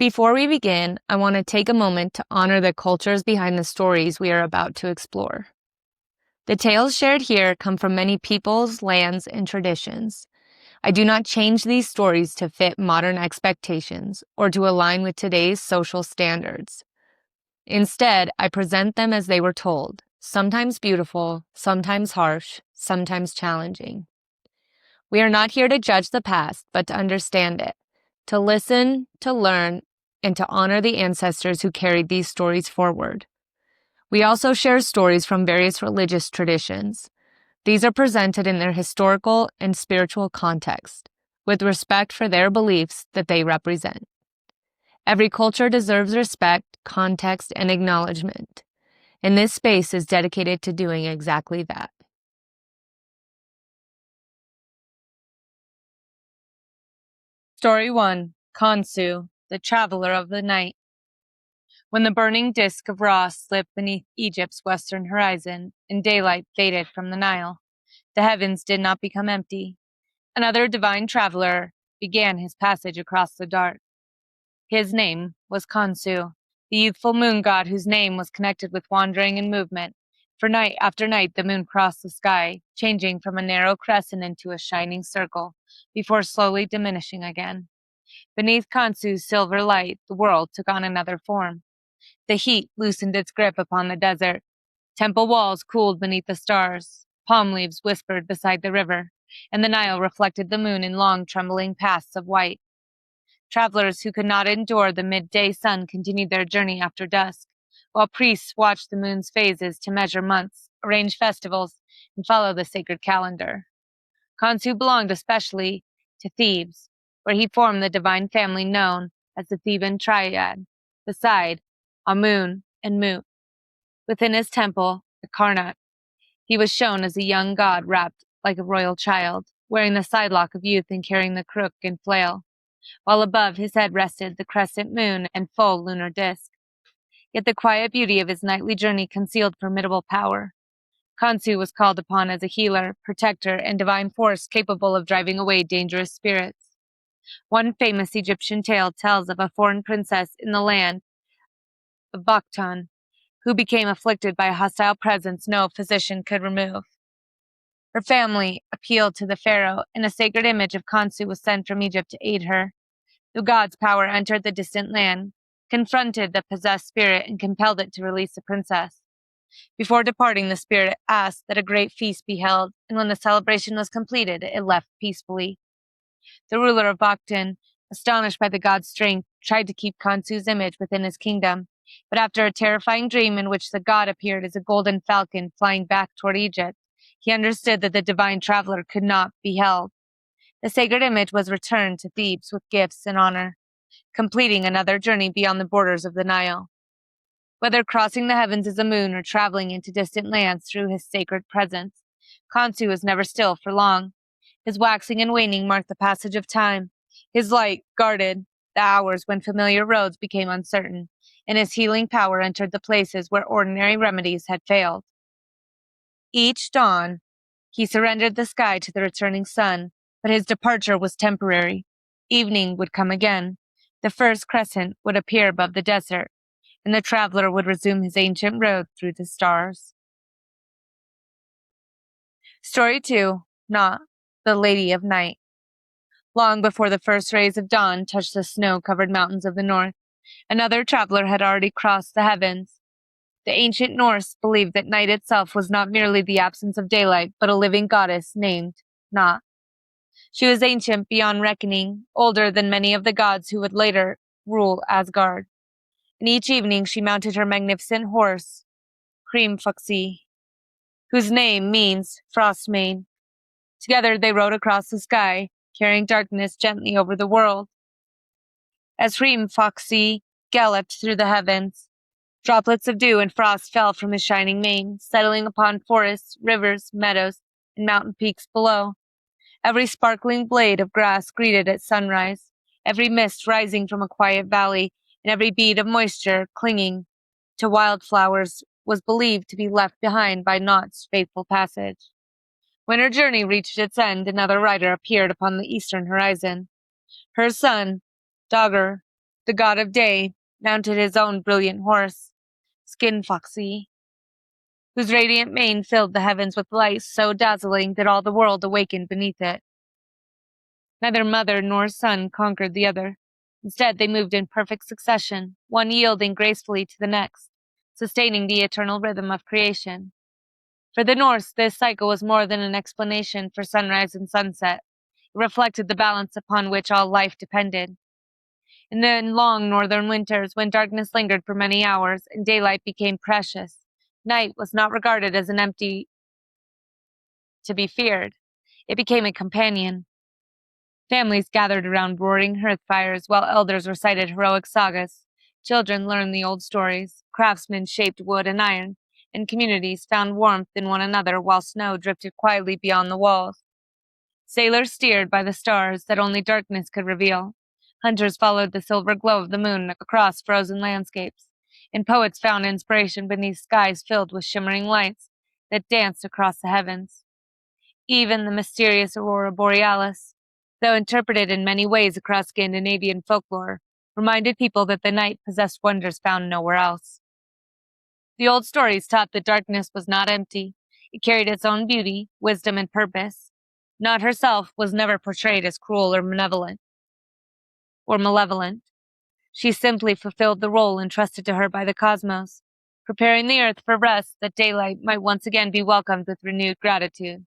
Before we begin, I want to take a moment to honor the cultures behind the stories we are about to explore. The tales shared here come from many peoples, lands, and traditions. I do not change these stories to fit modern expectations or to align with today's social standards. Instead, I present them as they were told, sometimes beautiful, sometimes harsh, sometimes challenging. We are not here to judge the past, but to understand it, to listen, to learn, and to honor the ancestors who carried these stories forward. We also share stories from various religious traditions. These are presented in their historical and spiritual context, with respect for their beliefs that they represent. Every culture deserves respect, context, and acknowledgement, and this space is dedicated to doing exactly that. Story 1. Khonsu, the Traveler of the Night. When the burning disk of Ra slipped beneath Egypt's western horizon and daylight faded from the Nile, the heavens did not become empty. Another divine traveler began his passage across the dark. His name was Khonsu, the youthful moon god whose name was connected with wandering and movement. For night after night the moon crossed the sky, changing from a narrow crescent into a shining circle, before slowly diminishing again. Beneath Khonsu's silver light, the world took on another form. The heat loosened its grip upon the desert. Temple walls cooled beneath the stars. Palm leaves whispered beside the river, and the Nile reflected the moon in long trembling paths of white. Travelers who could not endure the midday sun continued their journey after dusk, while priests watched the moon's phases to measure months, arrange festivals, and follow the sacred calendar. Khonsu belonged especially to Thebes, where he formed the divine family known as the Theban Triad, beside Amun and Mut. Within his temple, the Karnak, he was shown as a young god wrapped like a royal child, wearing the sidelock of youth and carrying the crook and flail, while above his head rested the crescent moon and full lunar disk. Yet the quiet beauty of his nightly journey concealed formidable power. Khonsu was called upon as a healer, protector, and divine force capable of driving away dangerous spirits. One famous Egyptian tale tells of a foreign princess in the land of Bakhtan, who became afflicted by a hostile presence no physician could remove. Her family appealed to the pharaoh, and a sacred image of Khonsu was sent from Egypt to aid her. The god's power entered the distant land, confronted the possessed spirit, and compelled it to release the princess. Before departing, the spirit asked that a great feast be held, and when the celebration was completed, it left peacefully. The ruler of Bakhtan, astonished by the god's strength, tried to keep Khonsu's image within his kingdom, but after a terrifying dream in which the god appeared as a golden falcon flying back toward Egypt, he understood that the divine traveler could not be held. The sacred image was returned to Thebes with gifts and honor, completing another journey beyond the borders of the Nile. Whether crossing the heavens as a moon or traveling into distant lands through his sacred presence, Khonsu was never still for long. His waxing and waning marked the passage of time. His light guarded the hours when familiar roads became uncertain, and his healing power entered the places where ordinary remedies had failed. Each dawn, he surrendered the sky to the returning sun, but his departure was temporary. Evening would come again. The first crescent would appear above the desert, and the traveler would resume his ancient road through the stars. Story 2. Nótt, the Lady of Night. Long before the first rays of dawn touched the snow-covered mountains of the north, another traveler had already crossed the heavens. The ancient Norse believed that night itself was not merely the absence of daylight, but a living goddess named Nótt. She was ancient beyond reckoning, older than many of the gods who would later rule Asgard. And each evening she mounted her magnificent horse, Hrimfaxi, whose name means frost mane. Together they rode across the sky, carrying darkness gently over the world. As Hrimfaxi galloped through the heavens, droplets of dew and frost fell from his shining mane, settling upon forests, rivers, meadows, and mountain peaks below. Every sparkling blade of grass greeted at sunrise, every mist rising from a quiet valley, and every bead of moisture clinging to wildflowers was believed to be left behind by Nótt's faithful passage. When her journey reached its end, another rider appeared upon the eastern horizon. Her son, Dagr, the god of day, mounted his own brilliant horse, Skin Foxy, whose radiant mane filled the heavens with light so dazzling that all the world awakened beneath it. Neither mother nor son conquered the other. Instead, they moved in perfect succession, one yielding gracefully to the next, sustaining the eternal rhythm of creation. For the Norse, this cycle was more than an explanation for sunrise and sunset. It reflected the balance upon which all life depended. In the long northern winters, when darkness lingered for many hours and daylight became precious, night was not regarded as an empty to be feared. It became a companion. Families gathered around roaring hearth fires while elders recited heroic sagas. Children learned the old stories. Craftsmen shaped wood and iron, and communities found warmth in one another while snow drifted quietly beyond the walls. Sailors steered by the stars that only darkness could reveal. Hunters followed the silver glow of the moon across frozen landscapes, and poets found inspiration beneath skies filled with shimmering lights that danced across the heavens. Even the mysterious aurora borealis, though interpreted in many ways across Scandinavian folklore, reminded people that the night possessed wonders found nowhere else. The old stories taught that darkness was not empty. It carried its own beauty, wisdom, and purpose. Nótt herself was never portrayed as cruel or malevolent. She simply fulfilled the role entrusted to her by the cosmos, preparing the earth for rest that daylight might once again be welcomed with renewed gratitude.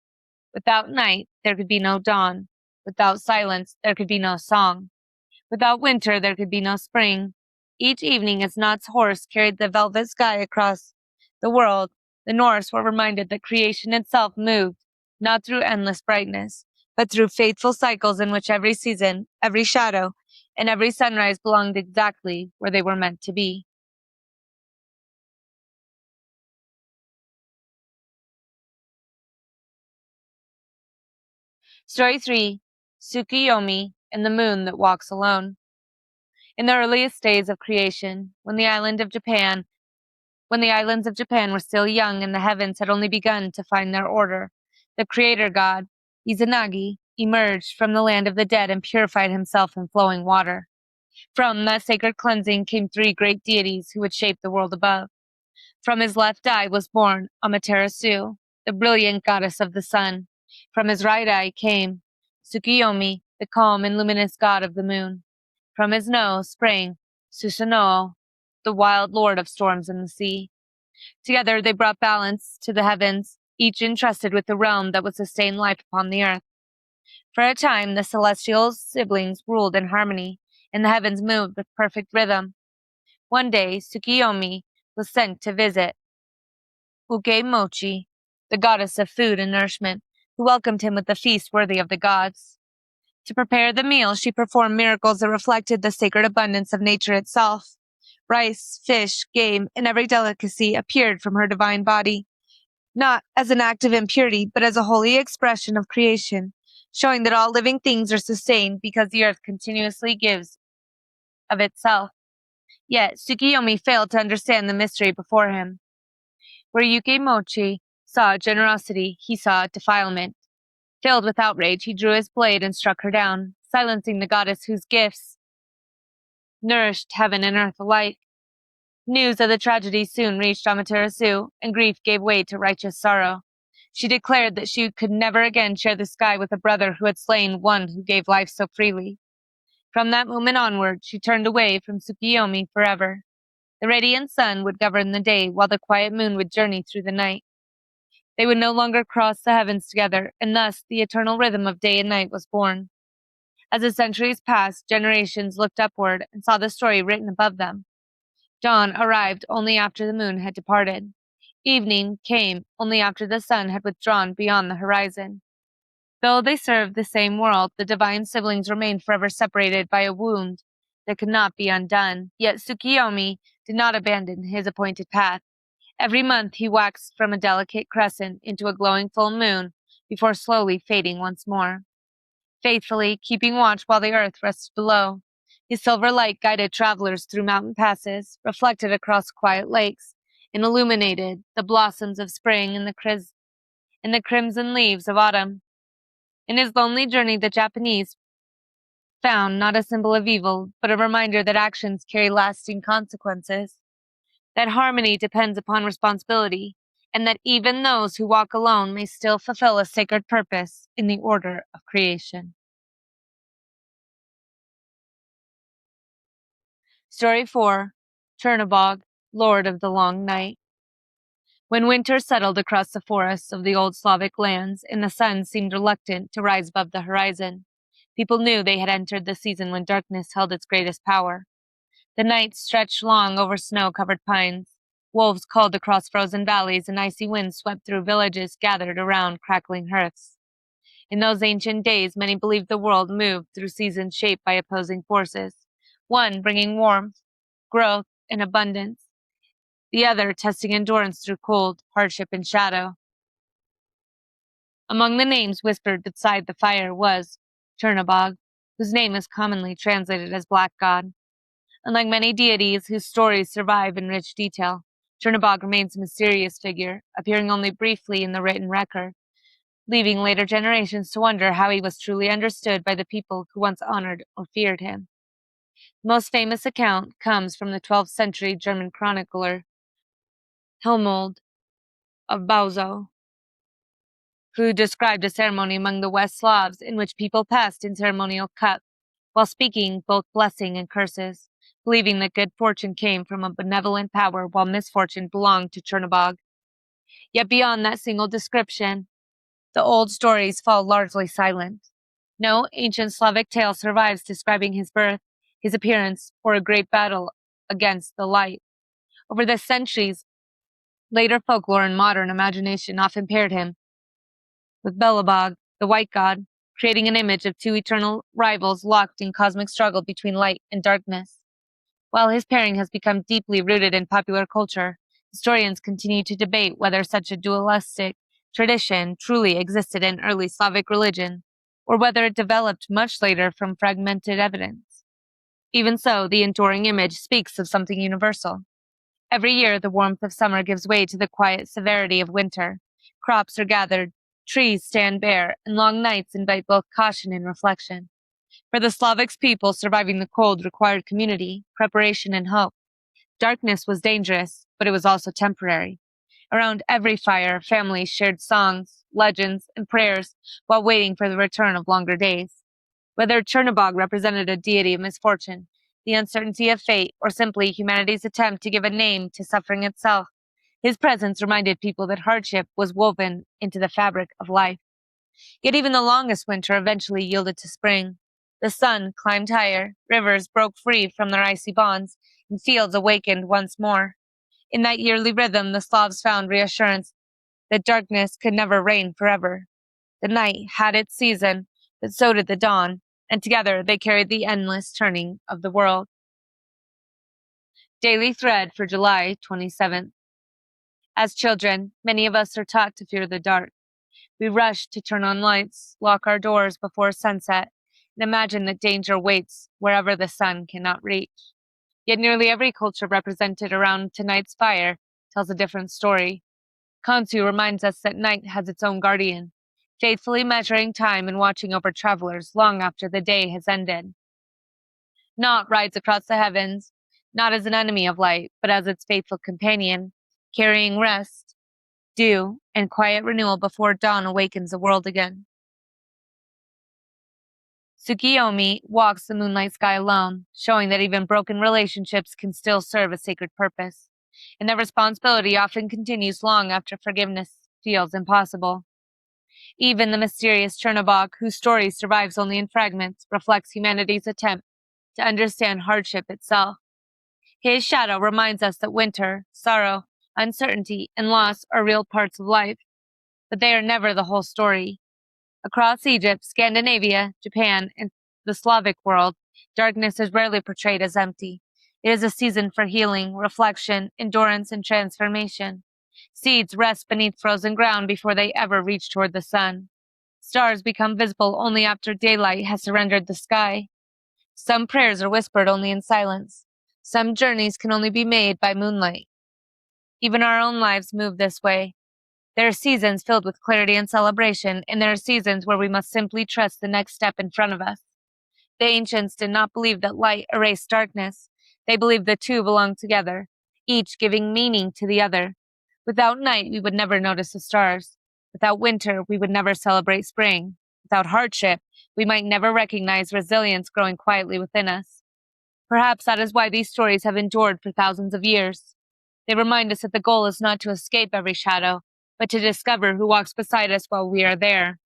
Without night, there could be no dawn. Without silence, there could be no song. Without winter, there could be no spring. Each evening, as Nótt's horse carried the velvet sky across the world, the Norse were reminded that creation itself moved, not through endless brightness, but through faithful cycles in which every season, every shadow, and every sunrise belonged exactly where they were meant to be. Story 3, Tsukuyomi and the Moon That Walks Alone. In the earliest days of creation, when the islands of Japan were still young and the heavens had only begun to find their order, the creator god, Izanagi, emerged from the land of the dead and purified himself in flowing water. From that sacred cleansing came three great deities who would shape the world above. From his left eye was born Amaterasu, the brilliant goddess of the sun. From his right eye came Tsukuyomi, the calm and luminous god of the moon. From his nose sprang Susanoo, the wild lord of storms and the sea. Together they brought balance to the heavens, each entrusted with the realm that would sustain life upon the earth. For a time, the celestial siblings ruled in harmony, and the heavens moved with perfect rhythm. One day, Tsukuyomi was sent to visit Ukemochi, the goddess of food and nourishment, who welcomed him with a feast worthy of the gods. To prepare the meal, she performed miracles that reflected the sacred abundance of nature itself. Rice, fish, game, and every delicacy appeared from her divine body, not as an act of impurity, but as a holy expression of creation, showing that all living things are sustained because the earth continuously gives of itself. Yet Tsukuyomi failed to understand the mystery before him. Where Ukemochi saw generosity, he saw defilement. Filled with outrage, he drew his blade and struck her down, silencing the goddess whose gifts nourished heaven and earth alike. News of the tragedy soon reached Amaterasu, and grief gave way to righteous sorrow. She declared that she could never again share the sky with a brother who had slain one who gave life so freely. From that moment onward, she turned away from Tsukuyomi forever. The radiant sun would govern the day, while the quiet moon would journey through the night. They would no longer cross the heavens together, and thus the eternal rhythm of day and night was born. As the centuries passed, generations looked upward and saw the story written above them. Dawn arrived only after the moon had departed. Evening came only after the sun had withdrawn beyond the horizon. Though they served the same world, the divine siblings remained forever separated by a wound that could not be undone. Yet Tsukuyomi did not abandon his appointed path. Every month he waxed from a delicate crescent into a glowing full moon before slowly fading once more. Faithfully keeping watch while the earth rested below, his silver light guided travelers through mountain passes, reflected across quiet lakes, and illuminated the blossoms of spring and the crimson leaves of autumn. In his lonely journey, the Japanese found not a symbol of evil, but a reminder that actions carry lasting consequences, that harmony depends upon responsibility, and that even those who walk alone may still fulfill a sacred purpose in the order of creation. Story 4. Chernobog, Lord of the Long Night. When winter settled across the forests of the old Slavic lands and the sun seemed reluctant to rise above the horizon, people knew they had entered the season when darkness held its greatest power. The night stretched long over snow-covered pines. Wolves called across frozen valleys, and icy winds swept through villages gathered around crackling hearths. In those ancient days, many believed the world moved through seasons shaped by opposing forces, one bringing warmth, growth, and abundance, the other testing endurance through cold, hardship, and shadow. Among the names whispered beside the fire was Chernobog, whose name is commonly translated as Black God. Unlike many deities whose stories survive in rich detail, Chernobog remains a mysterious figure, appearing only briefly in the written record, leaving later generations to wonder how he was truly understood by the people who once honored or feared him. The most famous account comes from the 12th century German chronicler Helmold of Bauzo, who described a ceremony among the West Slavs in which people passed in ceremonial cups while speaking both blessing and curses, believing that good fortune came from a benevolent power while misfortune belonged to Chernobog. Yet beyond that single description, the old stories fall largely silent. No ancient Slavic tale survives describing his birth, his appearance, or a great battle against the light. Over the centuries, later folklore and modern imagination often paired him with Belobog, the white god, creating an image of two eternal rivals locked in cosmic struggle between light and darkness. While his pairing has become deeply rooted in popular culture, historians continue to debate whether such a dualistic tradition truly existed in early Slavic religion, or whether it developed much later from fragmented evidence. Even so, the enduring image speaks of something universal. Every year, the warmth of summer gives way to the quiet severity of winter. Crops are gathered, trees stand bare, and long nights invite both caution and reflection. For the Slavic people, surviving the cold required community, preparation, and hope. Darkness was dangerous, but it was also temporary. Around every fire, families shared songs, legends, and prayers while waiting for the return of longer days. Whether Chernobog represented a deity of misfortune, the uncertainty of fate, or simply humanity's attempt to give a name to suffering itself, his presence reminded people that hardship was woven into the fabric of life. Yet even the longest winter eventually yielded to spring. The sun climbed higher, rivers broke free from their icy bonds, and fields awakened once more. In that yearly rhythm, the Slavs found reassurance that darkness could never reign forever. The night had its season, but so did the dawn, and together they carried the endless turning of the world. Daily Thread for July 27th. As children, many of us are taught to fear the dark. We rush to turn on lights, lock our doors before sunset, and imagine that danger waits wherever the sun cannot reach. Yet nearly every culture represented around tonight's fire tells a different story. Khonsu reminds us that night has its own guardian, faithfully measuring time and watching over travelers long after the day has ended. Nótt rides across the heavens, not as an enemy of light, but as its faithful companion, carrying rest, dew, and quiet renewal before dawn awakens the world again. Tsukuyomi walks the moonlight sky alone, showing that even broken relationships can still serve a sacred purpose, and that responsibility often continues long after forgiveness feels impossible. Even the mysterious Chernobog, whose story survives only in fragments, reflects humanity's attempt to understand hardship itself. His shadow reminds us that winter, sorrow, uncertainty, and loss are real parts of life, but they are never the whole story. Across Egypt, Scandinavia, Japan, and the Slavic world, darkness is rarely portrayed as empty. It is a season for healing, reflection, endurance, and transformation. Seeds rest beneath frozen ground before they ever reach toward the sun. Stars become visible only after daylight has surrendered the sky. Some prayers are whispered only in silence. Some journeys can only be made by moonlight. Even our own lives move this way. There are seasons filled with clarity and celebration, and there are seasons where we must simply trust the next step in front of us. The ancients did not believe that light erased darkness. They believed the two belonged together, each giving meaning to the other. Without night, we would never notice the stars. Without winter, we would never celebrate spring. Without hardship, we might never recognize resilience growing quietly within us. Perhaps that is why these stories have endured for thousands of years. They remind us that the goal is not to escape every shadow, but to discover who walks beside us while we are there.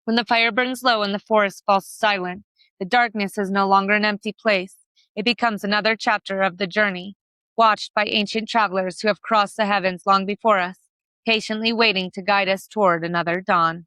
When the fire burns low and the forest falls silent, the darkness is no longer an empty place. It becomes another chapter of the journey, watched by ancient travelers who have crossed the heavens long before us, patiently waiting to guide us toward another dawn.